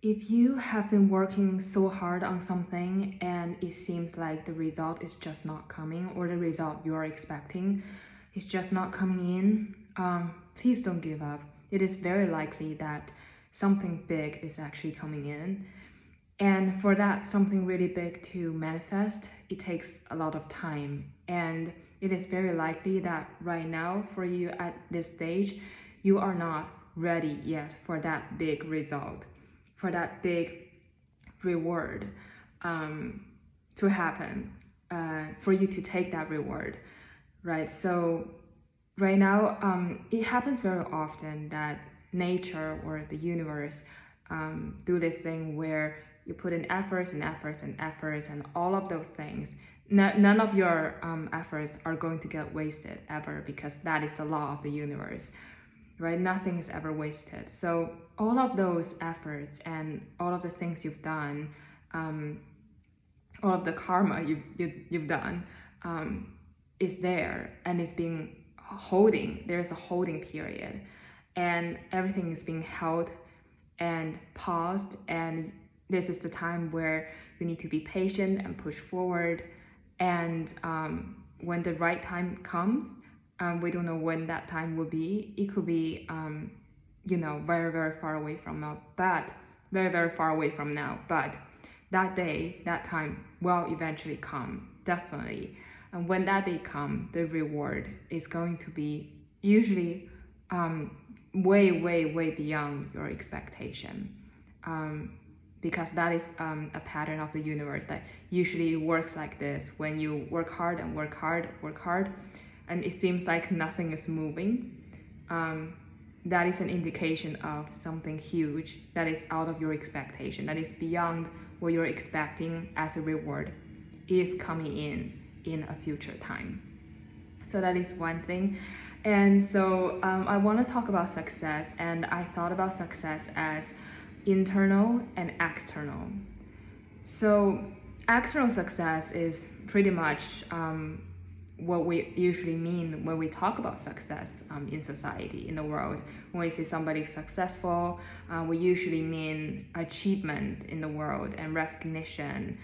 If you have been working so hard on something and it seems like the result is just not coming, or the result you are expecting is just not coming in, please don't give up. It is very likely that something big is actually coming in. And for that something really big to manifest, it takes a lot of time. And it is very likely that right now, for you at this stage, you are not ready yet for that big result, for that big reward to happen, for you to take that reward, right? So right now, it happens very often that nature or the universe do this thing where you put in efforts and efforts and efforts, and all of those things, none of your efforts are going to get wasted ever, because that is the law of the universe, right? Nothing is ever wasted. So all of those efforts and all of the things you've done, all of the karma you've done is there, and it's being holding. There's a holding period, and everything is being held and paused, and this is the time where you need to be patient and push forward. And when the right time comes, we don't know when that time will be. It could be very, very far away from now, but very, very far away from now, but that day, that time will eventually come, definitely. And when that day comes, the reward is going to be usually way, way, way beyond your expectation. Because that is a pattern of the universe that usually works like this. When you work hard and work hard, and it seems like nothing is moving, that is an indication of something huge that is out of your expectation, that is beyond what you're expecting as a reward, is coming in a future time. So that is one thing. And so I want to talk about success, and I thought about success as internal and external. So external success is pretty much what we usually mean when we talk about success in society, in the world. When we say somebody is successful, we usually mean achievement in the world and recognition,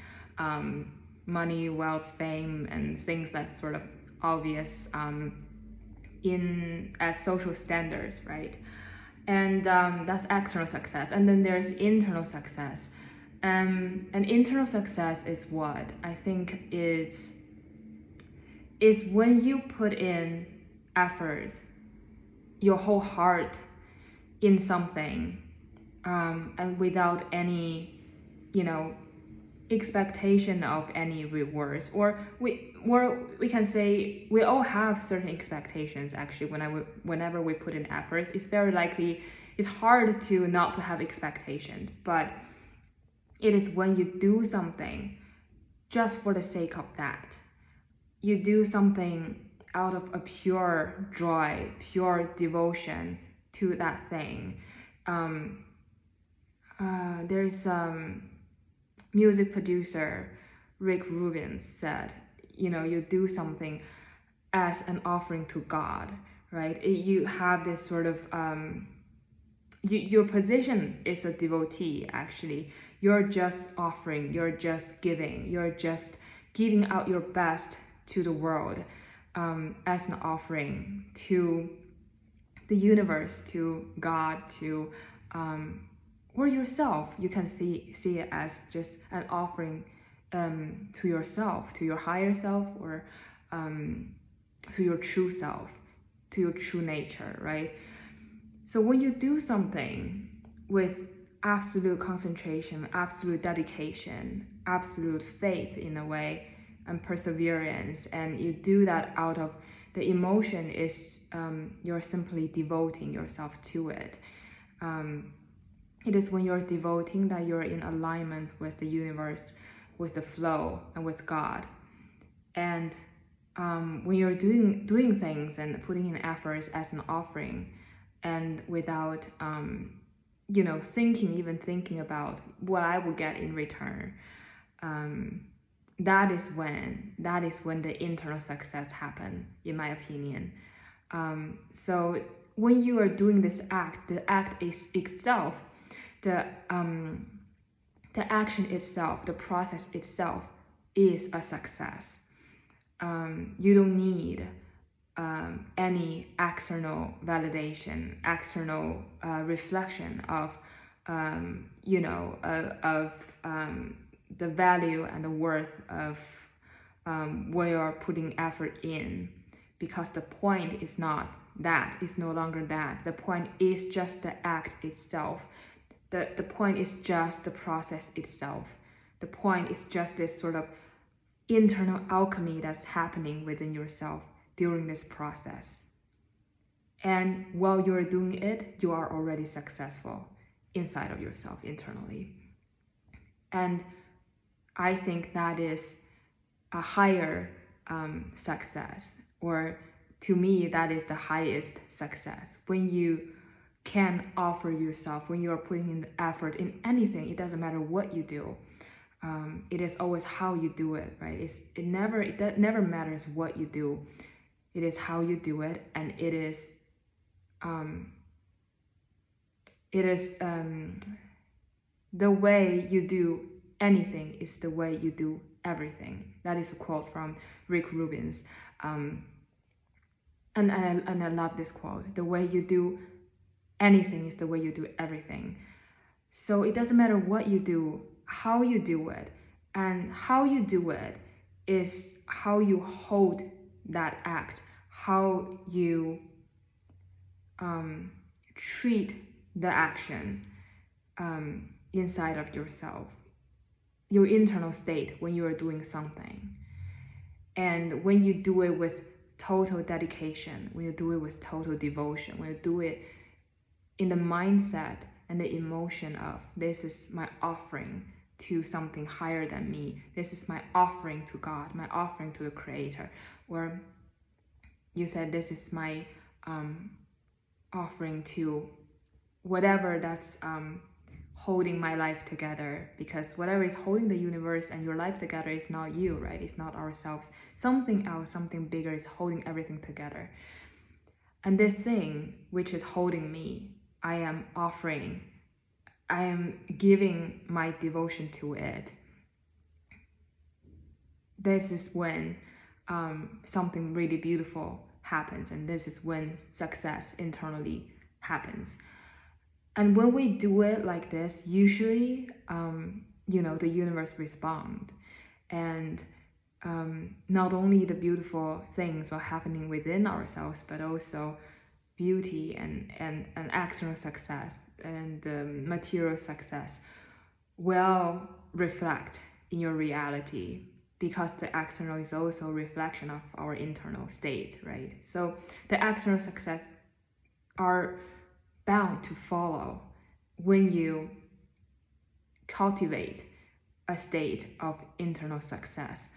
money, wealth, fame, and things that's sort of obvious as social standards, right? And that's external success. And then there's internal success. And internal success is what I think is when you put in efforts, your whole heart in something, and without any, expectation of any rewards. Or we can say we all have certain expectations. Actually, whenever we put in efforts, it's very likely, it's hard to not to have expectations. But it is when you do something just for the sake of that, you do something out of a pure joy, pure devotion to that thing. There's music producer Rick Rubin said, you do something as an offering to God, right? You have this sort of your position is a devotee. Actually, you're just offering, you're just giving, you're just giving out your best to the world, as an offering to the universe, to God, to or yourself. You can see it as just an offering to yourself, to your higher self, or to your true self, to your true nature, right? So when you do something with absolute concentration, absolute dedication, absolute faith in a way, and perseverance, and you do that out of the emotion, is you're simply devoting yourself to it. It is when you're devoting that you're in alignment with the universe, with the flow, and with God. And when you're doing things and putting in efforts as an offering, and without thinking about what I will get in return, that is when the internal success happen, in my opinion. So when you are doing this act, the act is itself the action itself, the process itself is a success. You don't need any external validation, external reflection of, the value and the worth of what you are putting effort in, because the point is not that, it's no longer that. The point is just the act itself. The point is just the process itself. The point is just this sort of internal alchemy that's happening within yourself during this process. And while you're doing it, you are already successful inside of yourself internally. And I think that is a higher success, or to me, that is the highest success. When you can offer yourself, when you are putting in the effort in anything, it doesn't matter what you do. It is always how you do it, right? It never matters what you do. It is how you do it, and it is the way you do anything is the way you do everything. That is a quote from Rick Rubin's. And I love this quote. The way you do anything is the way you do everything. So it doesn't matter what you do, how you do it. And how you do it is how you hold that act, how you treat the action inside of yourself, your internal state when you are doing something. And when you do it with total dedication, when you do it with total devotion, when you do it in the mindset and the emotion of, this is my offering to something higher than me, this is my offering to God, my offering to the Creator, or you said this is my offering to whatever that's holding my life together, because whatever is holding the universe and your life together is not you, right? It's not ourselves. Something else, something bigger is holding everything together. And this thing which is holding me, I am offering, I am giving my devotion to it. This is when something really beautiful happens, and this is when success internally happens. And when we do it like this, usually, the universe responds. And not only the beautiful things are happening within ourselves, but also beauty and external success and material success will reflect in your reality, because the external is also a reflection of our internal state, right? So the external success are bound to follow when you cultivate a state of internal success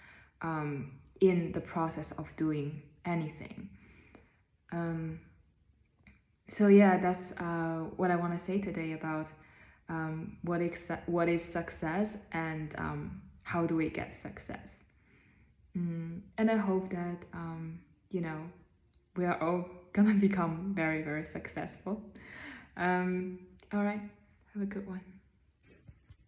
in the process of doing anything. So yeah, that's what I want to say today about what is success and how do we get success. And I hope that we are all gonna become very, very successful. All right, have a good one.